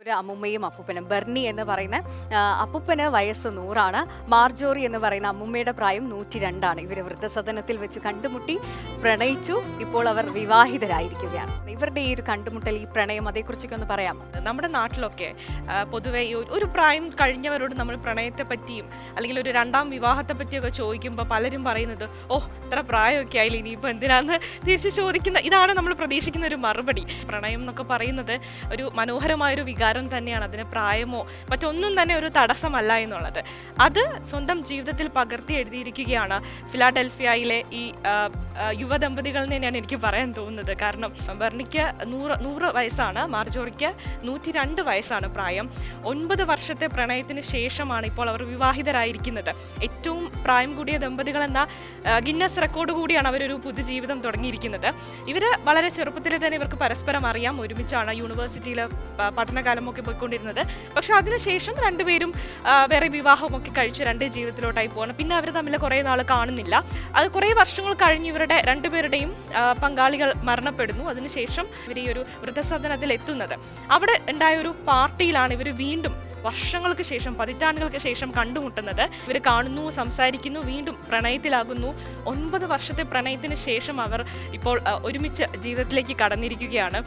ഒരു അമ്മുമ്മയും അപ്പൂപ്പനും. ബെർണി എന്ന് പറയുന്ന അപ്പൂപ്പന് വയസ്സ് 100 മാർജോറി എന്ന് പറയുന്ന അമ്മുമ്മയുടെ പ്രായം 102. ഇവർ വൃദ്ധസദനത്തിൽ വെച്ച് കണ്ടുമുട്ടി, പ്രണയിച്ചു. ഇപ്പോൾ അവർ വിവാഹിതരായിരിക്കുകയാണ്. ഇവരുടെ ഈ ഒരു കണ്ടുമുട്ടൽ, ഈ പ്രണയം, അതേക്കുറിച്ചൊക്കെ ഒന്ന് പറയാമോ? നമ്മുടെ നാട്ടിലൊക്കെ പൊതുവെ ഒരു പ്രായം കഴിഞ്ഞവരോട് നമ്മൾ പ്രണയത്തെ പറ്റിയും അല്ലെങ്കിൽ ഒരു രണ്ടാം വിവാഹത്തെ പറ്റിയൊക്കെ ചോദിക്കുമ്പോൾ പലരും പറയുന്നത്, ഇത്ര പ്രായമൊക്കെ ആയില്ല, ഇനിയിപ്പോൾ എന്തിനാന്ന് തിരിച്ച് ചോദിക്കുന്ന, ഇതാണ് നമ്മൾ പ്രതീക്ഷിക്കുന്ന ഒരു മറുപടി. പ്രണയം എന്നൊക്കെ പറയുന്നത് ഒരു മനോഹരമായൊരു വികാരം തന്നെയാണ്. അതിന് പ്രായമോ മറ്റൊന്നും തന്നെ ഒരു തടസ്സമല്ല എന്നുള്ളത്. അത് സ്വന്തം ജീവിതത്തിൽ പകർത്തി എഴുതിയിരിക്കുകയാണ് ഫിലാഡൽഫിയയിലെ ഈ യുവദമ്പതികൾ എന്ന് തന്നെയാണ് എനിക്ക് പറയാൻ തോന്നുന്നത്. കാരണം ബെർണിക്ക് 100 വയസ്സാണ്, മാർജോറിക്ക് 102 വയസ്സാണ് പ്രായം. 9 വർഷത്തെ പ്രണയത്തിന് ശേഷമാണ് ഇപ്പോൾ അവർ വിവാഹിതരായിരിക്കുന്നത്. ഏറ്റവും പ്രായം കൂടിയ ദമ്പതികൾ എന്ന ഗിന്നസ് റെക്കോർഡ് കൂടിയാണ് അവരൊരു പുതുജീവിതം തുടങ്ങിയിരിക്കുന്നത്. ഇവർ വളരെ ചെറുപ്പത്തിൽ തന്നെ ഇവർക്ക് പരസ്പരം അറിയാം. ഒരുമിച്ചാണ് യൂണിവേഴ്സിറ്റിയിൽ പഠനകാലമൊക്കെ പോയിക്കൊണ്ടിരുന്നത്. പക്ഷെ അതിനുശേഷം രണ്ടുപേരും വേറെ വിവാഹമൊക്കെ കഴിച്ച് രണ്ട് ജീവിതത്തിലോട്ടായി പോകണം. പിന്നെ അവർ തമ്മിൽ കുറേ നാൾ കാണുന്നില്ല. അത് കുറേ വർഷങ്ങൾ കഴിഞ്ഞ് ഇവരുടെ രണ്ടുപേരുടെയും പങ്കാളികൾ മരണപ്പെടുന്നു. അതിനുശേഷം ഇവർ ഈ ഒരു വൃദ്ധസദനത്തിൽ എത്തുന്നത്. അവിടെ ഉണ്ടായ ഒരു പാർട്ടിയിലാണ് ഇവർ വീണ്ടും വർഷങ്ങൾക്ക് ശേഷം, പതിറ്റാണ്ടുകൾക്ക് ശേഷം കണ്ടുമുട്ടുന്നത്. ഇവർ കാണുന്നു, സംസാരിക്കുന്നു, വീണ്ടും പ്രണയത്തിലാകുന്നു. 9 വർഷത്തെ പ്രണയത്തിന് ശേഷം അവർ ഇപ്പോൾ ഒരുമിച്ച് ജീവിതത്തിലേക്ക് കടന്നിരിക്കുകയാണ്.